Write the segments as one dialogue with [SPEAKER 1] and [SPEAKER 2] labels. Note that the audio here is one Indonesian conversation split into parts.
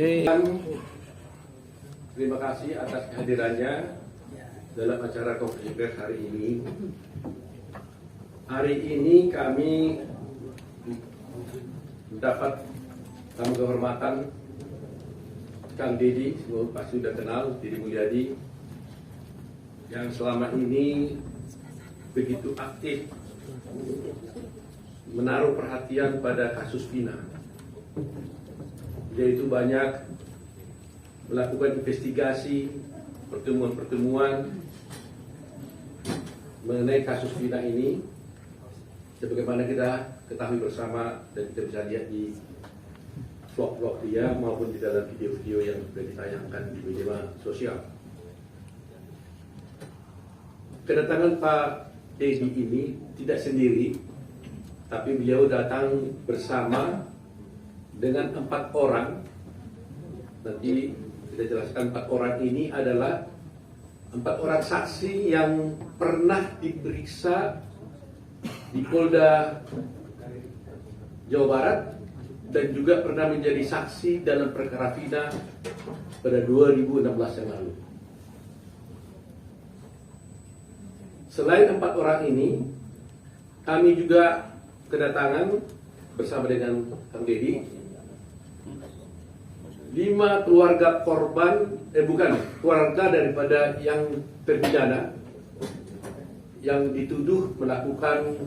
[SPEAKER 1] Terima kasih atas kehadirannya dalam acara konferensi pers hari ini. Hari ini kami mendapat tamu kehormatan Kang Deddy, semua pasti sudah kenal, Deddy Mulyadi, yang selama ini begitu aktif menaruh perhatian pada kasus Vina. Dia itu banyak melakukan investigasi, pertemuan-pertemuan mengenai kasus Vina ini, sebagaimana kita ketahui bersama dan kita bisa lihat di vlog-vlog dia maupun di dalam video-video yang sudah ditayangkan di media sosial. Kedatangan Pak Deddy ini tidak sendiri, tapi beliau datang bersama dengan 4 orang. Nanti kita jelaskan 4 orang ini adalah 4 orang saksi yang pernah diperiksa di Polda Jawa Barat dan juga pernah menjadi saksi dalam perkara Vina pada 2016 yang lalu. Selain 4 orang ini, kami juga kedatangan bersama dengan Kang Deddy 5 keluarga korban, keluarga daripada yang terpidana yang dituduh melakukan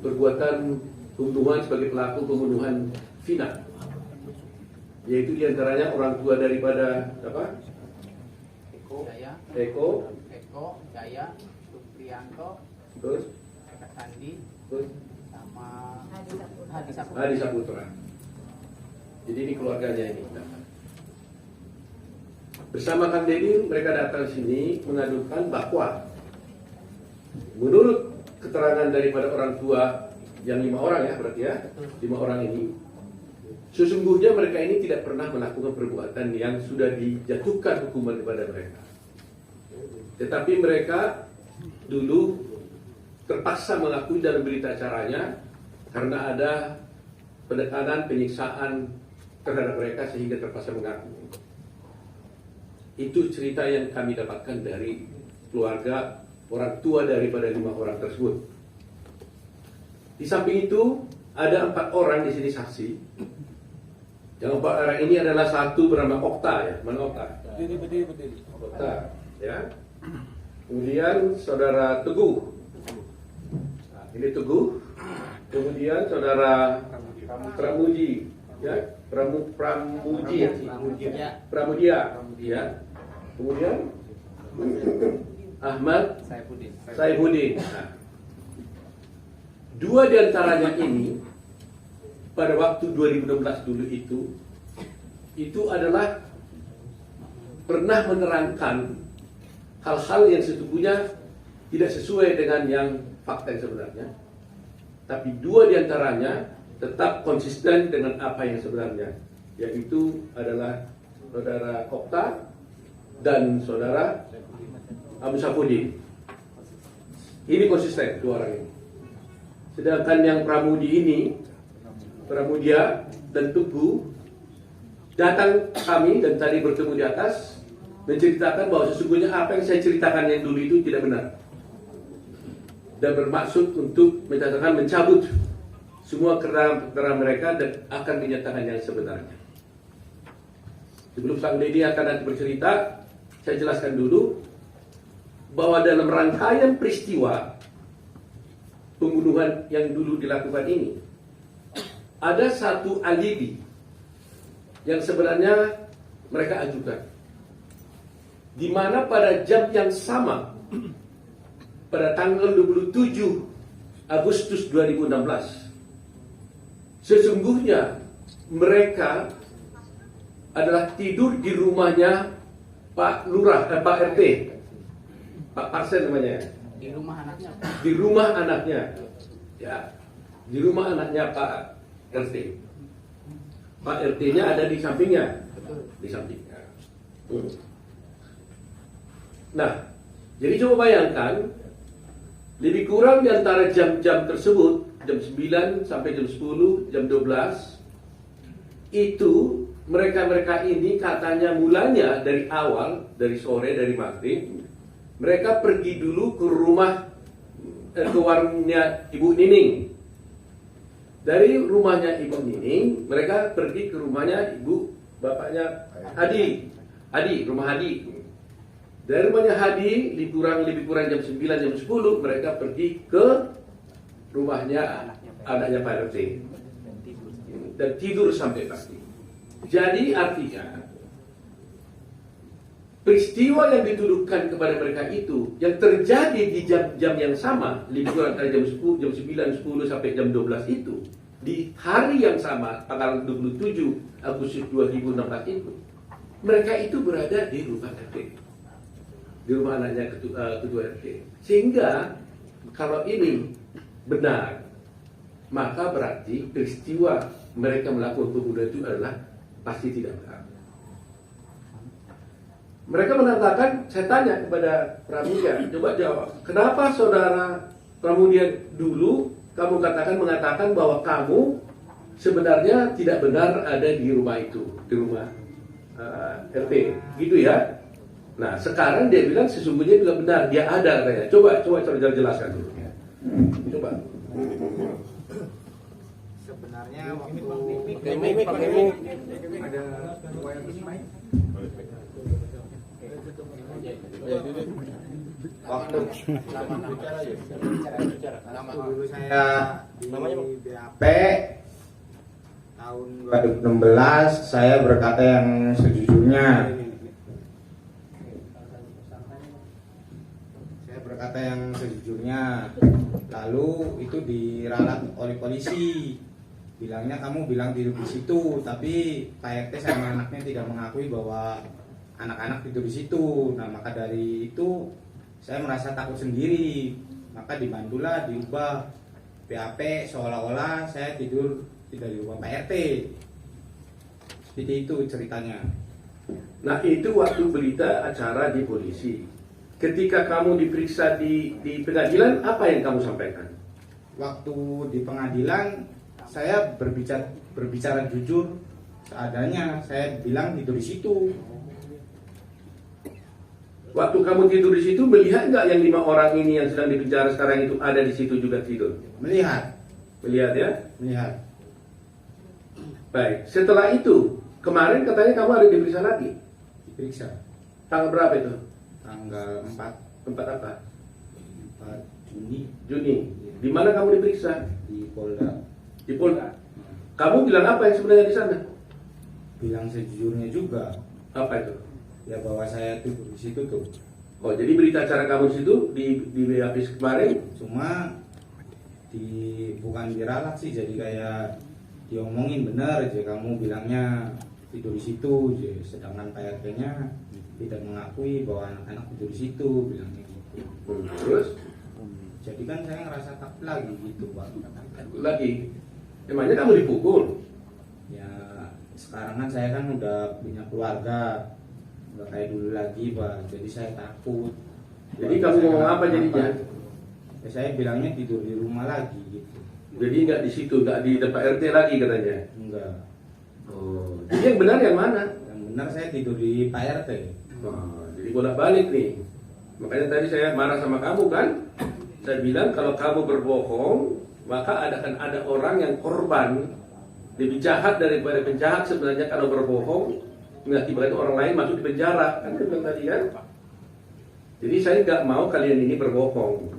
[SPEAKER 1] perbuatan pembunuhan sebagai pelaku pembunuhan Vina, yaitu diantaranya orang tua daripada apa? Eko Jaya, Supriyanto, terus Sandi, terus sama Hadi Saputra. Jadi ini keluarganya ini. Bersama Kang Deddy mereka datang sini mengadukan bahwa menurut keterangan daripada orang tua yang 5 orang ya, berarti ya 5 orang ini, sesungguhnya mereka ini tidak pernah melakukan perbuatan yang sudah dijatuhkan hukuman kepada mereka. Tetapi mereka dulu terpaksa mengakui dalam berita acaranya karena ada penekanan, penyiksaan terhadap mereka sehingga terpaksa mengaku. Itu cerita yang kami dapatkan dari keluarga orang tua daripada 5 orang tersebut. Di samping itu ada 4 orang di sini saksi. Yang 4 orang ini adalah satu bernama Okta ya, mana Okta? Berdiri. Okta, ya. Kemudian saudara Teguh. Nah, ini Teguh. Kemudian saudara Pramuji, ya, Pramudia, ya. Kemudian Ahmad Saifuddin. Nah, 2 diantaranya ini pada waktu 2016 dulu itu adalah pernah menerangkan hal-hal yang sesungguhnya tidak sesuai dengan yang fakta yang sebenarnya. Tapi 2 diantaranya tetap konsisten dengan apa yang sebenarnya, yaitu adalah saudara Okta dan saudara Abu Saifuddin. Ini konsisten 2 orang ini. Sedangkan yang Pramudia dan Teguh datang kami dan tadi bertemu di atas menceritakan bahwa sesungguhnya apa yang saya ceritakan yang dulu itu tidak benar dan bermaksud untuk mencabut semua keterangan mereka dan akan dinyatakan yang sebenarnya. Sebelum Kang Deddy akan nanti bercerita, saya jelaskan dulu bahwa dalam rangkaian peristiwa pembunuhan yang dulu dilakukan ini ada satu alibi yang sebenarnya mereka ajukan, di mana pada jam yang sama pada tanggal 27 Agustus 2016 sesungguhnya mereka adalah tidur di rumahnya Pak Lurah, Pak RT, Pak Parsen namanya,
[SPEAKER 2] di rumah anaknya.
[SPEAKER 1] Di rumah anaknya, ya, di rumah anaknya Pak RT. Pak RT-nya ada di sampingnya, di sampingnya. Nah, jadi coba bayangkan, lebih kurang di antara jam-jam tersebut, jam 9 sampai jam 10, jam 12, itu mereka ini katanya mulanya dari awal, dari sore, dari maghrib, mereka pergi dulu ke rumah, ke warungnya Ibu Nining. Dari rumahnya Ibu Nining, mereka pergi ke rumahnya bapaknya Hadi, rumah Hadi. Dari rumahnya Hadi, lebih kurang jam 9, jam 10, mereka pergi ke rumahnya anaknya Pak RT. Dan tidur sampai pagi. Jadi artinya peristiwa yang dituduhkan kepada mereka itu yang terjadi di jam-jam yang sama, lebih kurang jam 10, jam 9, 10 sampai jam 12 itu, di hari yang sama, tanggal 27 Agustus 2016 itu, mereka itu berada di rumah RT, di rumah anaknya ketua RT. Sehingga kalau ini benar, maka berarti peristiwa mereka melakukan pembunuhan itu adalah pasti tidak benar. Mereka mengatakan, saya tanya kepada Pramudia, coba jawab, kenapa saudara Pramudia dulu kamu mengatakan bahwa kamu sebenarnya tidak benar ada di rumah itu, di rumah RT, gitu ya? Nah, sekarang dia bilang sesungguhnya juga benar, dia ada katanya. Coba jelaskan dulu. Coba.
[SPEAKER 2] Sebenarnya waktu ada waktu dulu saya di BAP tahun 2016 saya berkata yang sejujurnya. Lalu itu diralat oleh polisi. Bilangnya kamu bilang tidur di situ, tapi Pak RT sama anaknya tidak mengakui bahwa anak-anak tidur di situ. Nah, maka dari itu saya merasa takut sendiri. Maka dibantulah diubah BAP seolah-olah saya tidur tidak di rumah Pak RT. Seperti itu ceritanya.
[SPEAKER 1] Nah, itu waktu berita acara di polisi. Ketika kamu diperiksa di pengadilan, apa yang kamu sampaikan?
[SPEAKER 2] Waktu di pengadilan saya berbicara jujur seadanya. Saya bilang tidur di situ.
[SPEAKER 1] Waktu kamu tidur di situ, melihat nggak yang 5 orang ini yang sedang dipenjara sekarang itu ada di situ juga tidur?
[SPEAKER 2] Melihat
[SPEAKER 1] ya?
[SPEAKER 2] Melihat.
[SPEAKER 1] Baik, setelah itu, kemarin katanya kamu ada diperiksa lagi?
[SPEAKER 2] Diperiksa.
[SPEAKER 1] Tanggal berapa itu?
[SPEAKER 2] Tanggal 4
[SPEAKER 1] apa?
[SPEAKER 2] 4
[SPEAKER 1] Juni. Di mana kamu diperiksa?
[SPEAKER 2] di Polda.
[SPEAKER 1] Di Polda. Kamu bilang apa yang sebenarnya di sana?
[SPEAKER 2] Bilang sejujurnya juga.
[SPEAKER 1] Apa itu?
[SPEAKER 2] Ya bahwa saya tidur di situ tuh.
[SPEAKER 1] Oh, jadi berita acara kamu di situ di BAP kemarin?
[SPEAKER 2] Cuma bukan diralat sih, jadi kayak diomongin benar aja, kamu bilangnya tidur di situ aja, sedangkan Pak RT-nya tidak mengakui bahwa anak-anak tidur di situ, bilangnya gitu.
[SPEAKER 1] Terus?
[SPEAKER 2] Jadi kan saya ngerasa takut lagi gitu, Pak.
[SPEAKER 1] Takut lagi? Emangnya kamu dipukul?
[SPEAKER 2] Ya sekarang kan saya kan udah punya keluarga, nggak kayak dulu lagi, Pak. Jadi saya takut.
[SPEAKER 1] Jadi kamu ngomong apa jadinya?
[SPEAKER 2] Ya, saya bilangnya tidur di rumah lagi gitu.
[SPEAKER 1] Jadi nggak di situ, nggak di tempat RT lagi katanya?
[SPEAKER 2] Enggak.
[SPEAKER 1] Oh, jadi yang benar yang mana?
[SPEAKER 2] Yang benar saya tidur di Pak RT.
[SPEAKER 1] Oh, jadi bolak-balik nih. Makanya tadi saya marah sama kamu kan? Saya bilang kalau kamu berbohong, maka akan ada orang yang korban lebih jahat daripada penjahat sebenarnya kalau berbohong mengakibatkan orang lain masuk di penjara, kan saya bilang tadi kan? Jadi saya nggak mau kalian ini berbohong.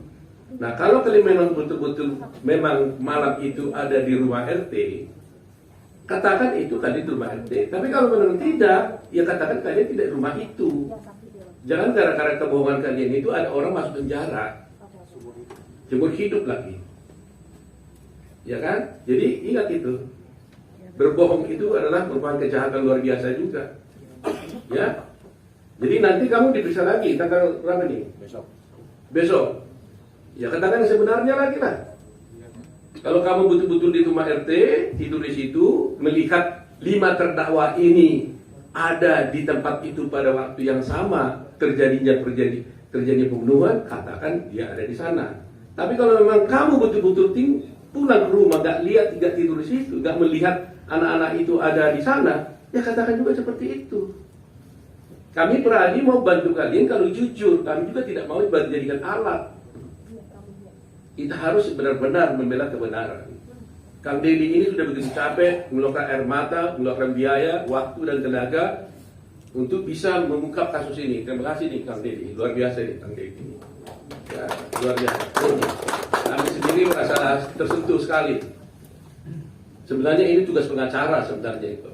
[SPEAKER 1] Nah, kalau kalian memang betul-betul memang malam itu ada di rumah RT, katakan itu kalian di rumah RT. Tapi kalau memang tidak, ya katakan kalian tidak di rumah itu. Jangan gara-gara kebohongan kalian itu ada orang masuk penjara, seumur hidup lagi. Ya kan? Jadi ingat itu. Berbohong itu adalah merupakan kejahatan luar biasa juga. Ya. Jadi nanti kamu diperiksa lagi tanggal berapa nih? Besok. Ya katakan yang sebenarnya lagi lah. Kalau kamu betul-betul di rumah RT, tidur di situ, melihat 5 terdakwa ini ada di tempat itu pada waktu yang sama terjadi pembunuhan, katakan dia ada di sana. Tapi kalau memang kamu betul-betul pulang ke rumah, gak lihat, gak tidur di situ, gak melihat anak-anak itu ada di sana, ya katakan juga seperti itu. Kami Peradi mau bantu kalian kalau jujur, kami juga tidak mau dijadikan alat. Kita harus benar-benar membela kebenaran. Kang Deddy ini sudah begitu capek, mengeluarkan air mata, mengeluarkan biaya, waktu dan tenaga untuk bisa mengungkap kasus ini. Terima kasih nih Kang Deddy, luar biasa nih Kang Deddy. Ya, luar biasa. Kami sendiri merasa tersentuh sekali. Sebenarnya ini tugas pengacara sebenarnya itu.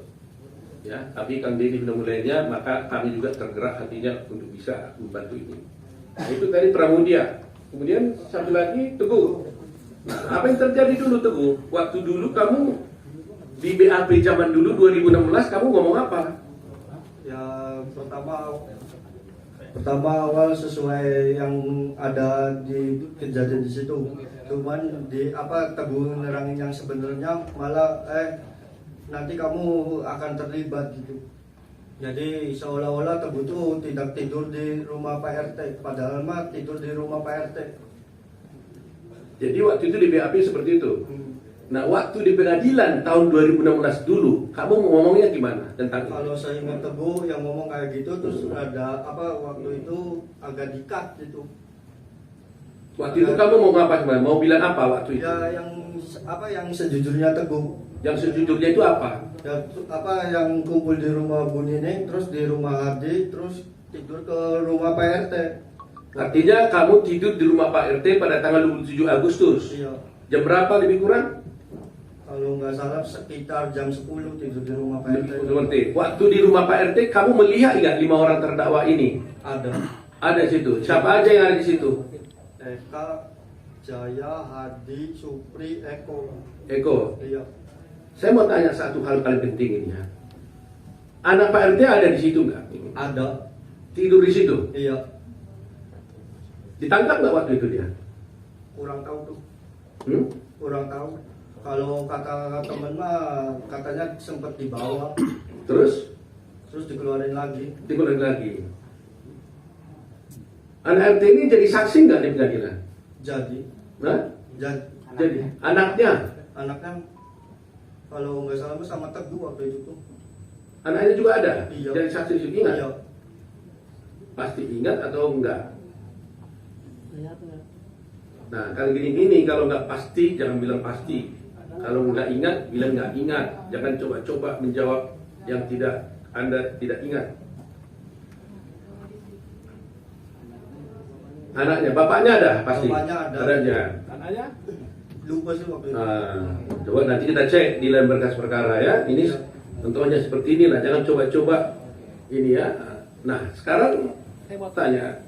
[SPEAKER 1] Ya, tapi Kang Deddy sudah mulainya, maka kami juga tergerak hatinya untuk bisa membantu ini. Nah, itu tadi Pramudia. Kemudian satu lagi Teguh. Nah, apa yang terjadi dulu Teguh? Waktu dulu kamu di BAP zaman dulu 2016 kamu ngomong apa?
[SPEAKER 3] Ya pertama awal sesuai yang ada di kejadian di situ. Cuman di Teguh nerangin yang sebenarnya malah nanti kamu akan terlibat gitu. Jadi seolah-olah Teguh tuh tidak tidur di rumah Pak RT, padahal mah tidur di rumah Pak RT.
[SPEAKER 1] Jadi waktu itu di BAP seperti itu. Nah, waktu di pengadilan tahun 2016 dulu, kamu ngomongnya gimana tentang itu?
[SPEAKER 3] Kalau saya ingat Teguh yang ngomong kayak gitu, terus ada waktu itu agak dikat gitu.
[SPEAKER 1] Waktu itu kamu mau ngapa sebenarnya? Mau bilang apa waktu itu?
[SPEAKER 3] Ya yang sejujurnya Teguh.
[SPEAKER 1] Yang sejujurnya itu apa?
[SPEAKER 3] Ya, yang kumpul di rumah Bu Nining, terus di rumah Hardi, terus tidur ke rumah Pak RT.
[SPEAKER 1] Artinya kamu tidur di rumah Pak RT pada tanggal 27 Agustus.
[SPEAKER 3] Iya.
[SPEAKER 1] Jam berapa lebih kurang?
[SPEAKER 3] Kalau nggak salah sekitar jam 10 tidur di rumah Pak RT.
[SPEAKER 1] Seperti waktu di rumah Pak RT kamu melihat nggak 5 orang terdakwa ini?
[SPEAKER 3] Ada.
[SPEAKER 1] Ada di situ. Siapa aja yang ada di situ?
[SPEAKER 3] Eka, Jaya, Hardi, Supri, Eko.
[SPEAKER 1] Eko.
[SPEAKER 3] Iya.
[SPEAKER 1] Saya mau tanya satu hal paling penting ini ya. Anak Pak RT ada di situ nggak?
[SPEAKER 3] Ada.
[SPEAKER 1] Tidur di situ.
[SPEAKER 3] Iya.
[SPEAKER 1] Ditangkap nggak waktu itu dia?
[SPEAKER 3] Kurang tahu tuh.
[SPEAKER 1] Hmm?
[SPEAKER 3] Kurang tahu. Kalau kata temen mah katanya sempat dibawa,
[SPEAKER 1] Terus
[SPEAKER 3] dikeluarin lagi.
[SPEAKER 1] dikeluarin lagi. Anak RT ini jadi saksi nggak di pengadilan?
[SPEAKER 3] Jadi,
[SPEAKER 1] Hah? Jadi anaknya
[SPEAKER 3] kalau nggak salah mah sama Teguh waktu itu tuh.
[SPEAKER 1] anaknya juga ada.
[SPEAKER 3] Iya.
[SPEAKER 1] Jadi saksi di situ ingat?
[SPEAKER 3] Iya.
[SPEAKER 1] Pasti ingat atau enggak? Nah, kalau gini-gini, kalau nggak pasti, jangan bilang pasti. Kalau nggak ingat, bilang nggak ingat. Jangan coba-coba menjawab yang Anda tidak ingat. Anaknya, bapaknya ada pasti.
[SPEAKER 3] Bapaknya ada.
[SPEAKER 1] Adanya. Anaknya?
[SPEAKER 3] Lupa sih waktu itu.
[SPEAKER 1] Coba nanti kita cek di dalam berkas perkara ya. Ini contohnya seperti inilah. Jangan coba-coba ini ya. Nah, sekarang saya mau tanya.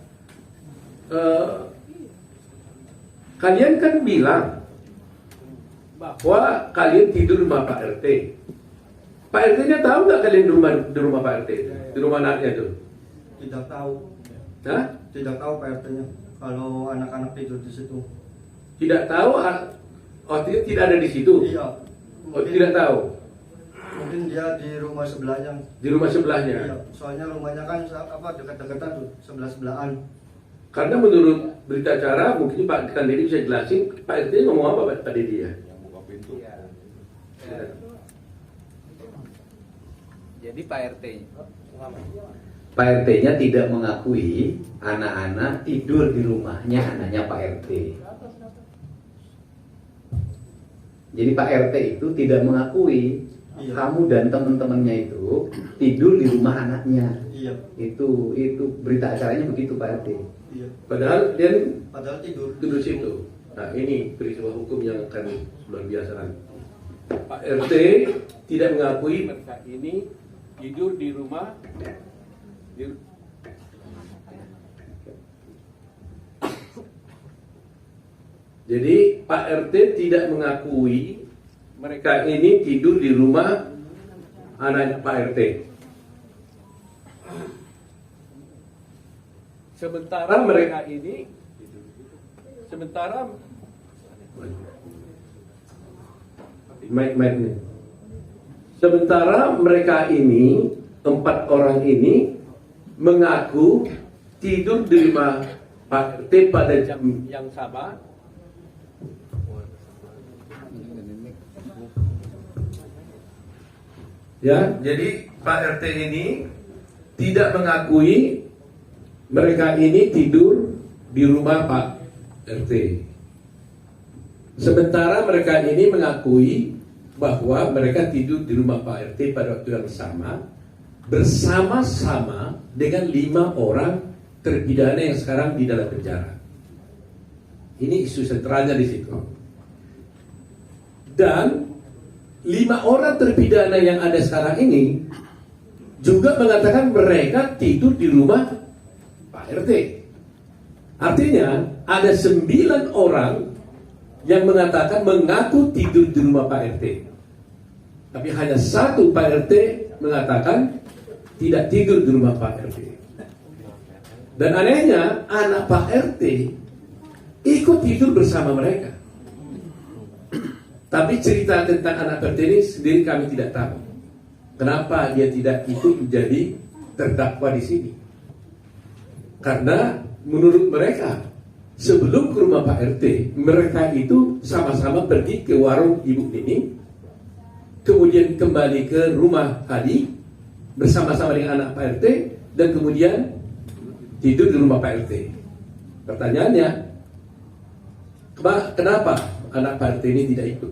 [SPEAKER 1] Kalian kan bilang bahwa kalian tidur di rumah Pak RT. Pak RT-nya tahu nggak kalian di rumah Pak RT? Di rumah anaknya itu?
[SPEAKER 3] Tidak tahu.
[SPEAKER 1] Hah?
[SPEAKER 3] Tidak tahu Pak RT-nya. Kalau anak-anak tidur di situ.
[SPEAKER 1] Tidak tahu? Oh, tidak ada di situ?
[SPEAKER 3] Iya.
[SPEAKER 1] Oh, tidak tahu?
[SPEAKER 3] Mungkin dia di rumah sebelahnya.
[SPEAKER 1] Di rumah sebelahnya?
[SPEAKER 3] Iya. Soalnya rumahnya kan dekat-dekatan tuh, sebelah-sebelahan.
[SPEAKER 1] Karena menurut berita acara, mungkin Pak Deddy bisa jelasin, Pak RT ngomong apa Pak Deddy ya?
[SPEAKER 4] Jadi Pak RT-nya tidak mengakui anak-anak tidur di rumahnya anaknya Pak RT. Jadi Pak RT itu tidak mengakui kamu dan teman-temannya itu tidur di rumah anaknya.
[SPEAKER 3] Iya.
[SPEAKER 4] Itu berita acaranya begitu Pak RT.
[SPEAKER 3] Iya.
[SPEAKER 1] Padahal dia
[SPEAKER 3] tidur
[SPEAKER 1] situ. Nah, ini peristiwa hukum yang akan luar biasa nanti. Pak RT tidak mengakui mereka ini tidur di rumah Jadi Pak RT tidak mengakui mereka ini tidur di rumah anak Pak RT. Sementara mereka ini Sementara mereka ini 4 orang ini mengaku tidur di rumah Pak RT pada jam yang sama. Ya, jadi Pak RT ini tidak mengakui mereka ini tidur di rumah Pak RT. Sementara mereka ini mengakui bahwa mereka tidur di rumah Pak RT pada waktu yang sama, bersama-sama dengan 5 orang terpidana yang sekarang di dalam penjara. Ini isu sentralnya di situ. Dan 5 orang terpidana yang ada sekarang ini juga mengatakan mereka tidur di rumah Pak RT. Artinya ada 9 orang yang mengatakan mengaku tidur di rumah Pak RT. Tapi hanya 1 Pak RT mengatakan tidak tidur di rumah Pak RT. Dan anehnya anak Pak RT ikut tidur bersama mereka. Tapi cerita tentang anak RT ini sendiri kami tidak tahu. Kenapa dia tidak ikut menjadi terdakwa di sini? Karena menurut mereka sebelum ke rumah Pak RT, mereka itu sama-sama pergi ke warung Ibu Nining, kemudian kembali ke rumah Hadi bersama-sama dengan anak Pak RT, dan kemudian tidur di rumah Pak RT. Pertanyaannya, kenapa anak Pak RT ini tidak ikut?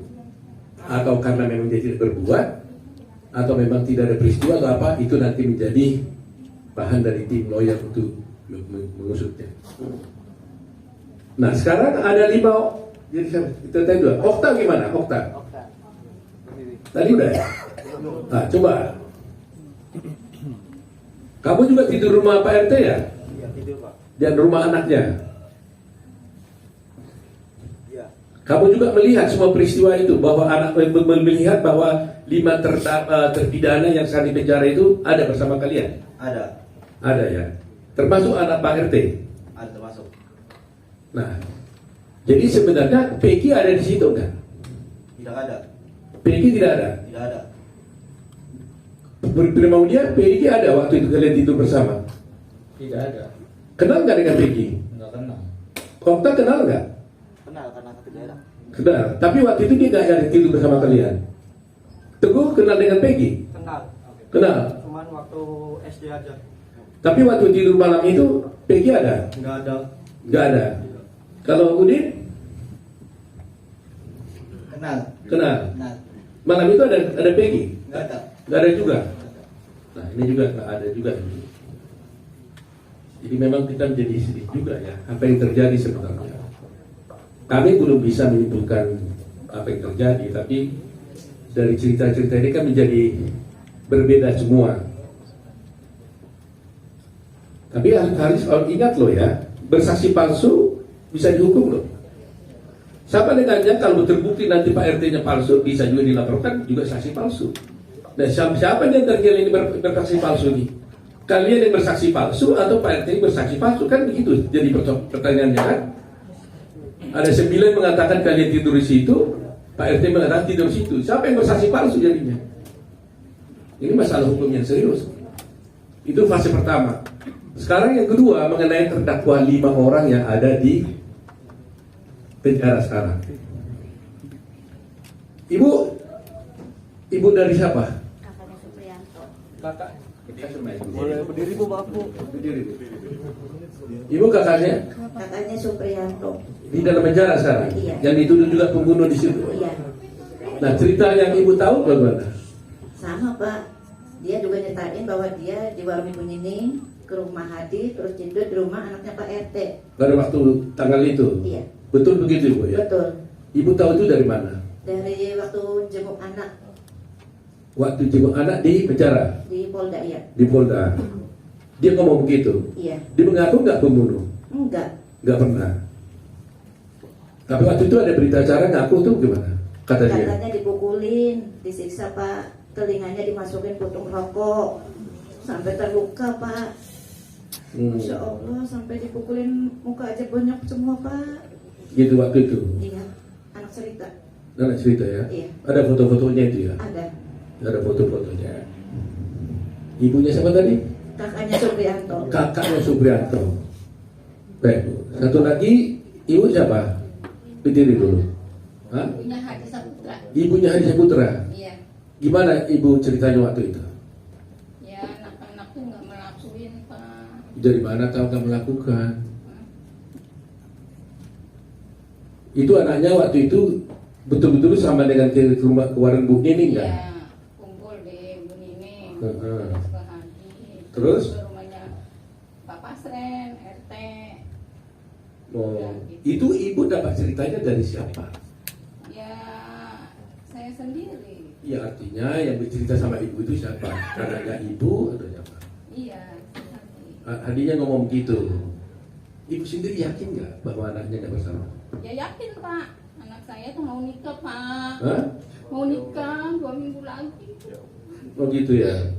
[SPEAKER 1] Atau karena memang dia tidak berbuat, atau memang tidak ada peristiwa atau apa? Itu nanti menjadi bahan dari tim lawyer untuk mengusutnya. Nah sekarang ada 5. Jadi kita tanya dulu. Okta gimana? Okta tadi udah ya? Nah coba, kamu juga tidur rumah Pak RT ya?
[SPEAKER 3] Iya, tidur Pak.
[SPEAKER 1] Dan rumah anaknya.
[SPEAKER 3] Iya.
[SPEAKER 1] Kamu juga melihat semua peristiwa itu, bahwa anak melihat bahwa 5 terpidana yang saat di penjara itu ada bersama kalian?
[SPEAKER 3] Ada.
[SPEAKER 1] Ada ya? Termasuk anak Pak RT?
[SPEAKER 3] Ada termasuk.
[SPEAKER 1] Nah, jadi sebenarnya Peggy ada di situ kan?
[SPEAKER 3] Tidak ada.
[SPEAKER 1] Peggy tidak ada?
[SPEAKER 3] Tidak ada.
[SPEAKER 1] Bermau dia, Peggy ada waktu itu kalian tidur bersama?
[SPEAKER 2] Tidak ada.
[SPEAKER 1] Kenal nggak dengan Peggy?
[SPEAKER 2] Nggak kenal.
[SPEAKER 1] Okta kenal nggak?
[SPEAKER 3] Kenal karena satu daerah.
[SPEAKER 1] Kenal, tapi waktu itu dia nggak ada tidur bersama kalian. Teguh kenal dengan Peggy?
[SPEAKER 3] Kenal.
[SPEAKER 1] Kenal.
[SPEAKER 3] Cuman waktu SD aja.
[SPEAKER 1] Tapi waktu tidur malam itu Peggy ada?
[SPEAKER 3] Nggak ada.
[SPEAKER 1] Nggak ada. Kalau Udin?
[SPEAKER 3] Kenal.
[SPEAKER 1] Kenal.
[SPEAKER 3] Kenal.
[SPEAKER 1] Malam itu ada Peggy?
[SPEAKER 3] Nggak ada.
[SPEAKER 1] Nggak ada juga. Nah ini juga nggak ada juga. Jadi memang kita menjadi sedih juga ya apa yang terjadi sebenarnya. Kami belum bisa menyimpulkan apa yang terjadi, tapi dari cerita-cerita ini kan menjadi berbeda semua. Tapi harus ingat loh ya, bersaksi palsu bisa dihukum loh. Siapa dengannya kalau terbukti nanti Pak RT-nya palsu, bisa juga dilaporkan juga saksi palsu. Dan siapa yang terjadi ini bersaksi palsu nih? Kalian yang bersaksi palsu atau Pak RT bersaksi palsu? Kan begitu jadi pertanyaannya kan? Ada 9 mengatakan kalian tidur di situ, Pak RT mengatakan tidur di situ. Siapa yang bersaksi palsu jadinya? Ini masalah hukum yang serius. Itu fase pertama. Sekarang yang kedua mengenai terdakwa 5 orang yang ada di penjara sekarang. Ibu dari siapa?
[SPEAKER 5] Kakaknya Supriyanto.
[SPEAKER 1] Kakak.
[SPEAKER 3] Boleh berdiri Bu, maaf Bu.
[SPEAKER 1] Berdiri, Bu. Ibu kakaknya
[SPEAKER 5] Kakaknya Supriyanto.
[SPEAKER 1] di dalam penjara sekarang.
[SPEAKER 5] Iya.
[SPEAKER 1] Yang dituduh juga pembunuh di situ.
[SPEAKER 5] Iya.
[SPEAKER 1] Nah cerita yang ibu tahu bagaimana?
[SPEAKER 5] Sama Pak. Dia juga nyetain bahwa dia di warung Ibu Nining ke rumah Hadi, terus tidur di rumah anaknya Pak RT.
[SPEAKER 1] Pada waktu tanggal itu.
[SPEAKER 5] Iya.
[SPEAKER 1] Betul begitu Ibu ya?
[SPEAKER 5] Betul.
[SPEAKER 1] Ibu tahu itu dari mana?
[SPEAKER 5] Dari waktu jenguk anak
[SPEAKER 1] Waktu jenguk anak di penjara,
[SPEAKER 5] di Polda, iya.
[SPEAKER 1] di Polda. Dia ngomong begitu.
[SPEAKER 5] Iya.
[SPEAKER 1] Dia mengaku nggak pembunuh?
[SPEAKER 5] Enggak.
[SPEAKER 1] Nggak pernah. Tapi waktu itu ada berita acara ngaku tuh gimana? Kata dia.
[SPEAKER 5] Katanya dipukulin, disiksa Pak. Telinganya dimasukin putung rokok. Sampai terluka Pak. Masya Allah, sampai dipukulin muka aja bonyok semua Pak.
[SPEAKER 1] Gitu waktu itu.
[SPEAKER 5] Iya, anak cerita.
[SPEAKER 1] Anak cerita ya?
[SPEAKER 5] Iya.
[SPEAKER 1] Ada foto-fotonya itu ya?
[SPEAKER 5] Ada.
[SPEAKER 1] Ada foto-fotonya. Ibunya siapa tadi?
[SPEAKER 5] Kakaknya Supriyanto.
[SPEAKER 1] Kakaknya Supriyanto. Baik, Bu. Satu lagi, ibu siapa? Berdiri dulu. Hah?
[SPEAKER 6] Ibunya Hadi Saputra.
[SPEAKER 1] Ibunya Hadi Saputra.
[SPEAKER 6] Iya.
[SPEAKER 1] Gimana ibu ceritanya waktu itu? Dari mana tahu kamu lakukan? Itu anaknya waktu itu betul-betul sama dengan ke rumah ke warung Bu Nining kan?
[SPEAKER 6] Iya, kumpul di Bu Nining,
[SPEAKER 1] Heeh.
[SPEAKER 6] terus ke Hadi,
[SPEAKER 1] Terus?
[SPEAKER 6] ke rumahnya Pak Pasren, RT.
[SPEAKER 1] Oh, itu ibu dapat ceritanya dari siapa?
[SPEAKER 6] Ya, saya sendiri.
[SPEAKER 1] Ya artinya yang bercerita sama ibu itu siapa? Anaknya ibu atau siapa?
[SPEAKER 6] Iya, Hadi.
[SPEAKER 1] Hadinya ngomong gitu. Ibu sendiri yakin nggak bahwa anaknya nggak bersalah?
[SPEAKER 6] Ya yakin Pak, anak saya tuh mau nikah Pak.
[SPEAKER 1] Hah?
[SPEAKER 6] Mau nikah 2 minggu lagi.
[SPEAKER 1] Oh gitu ya.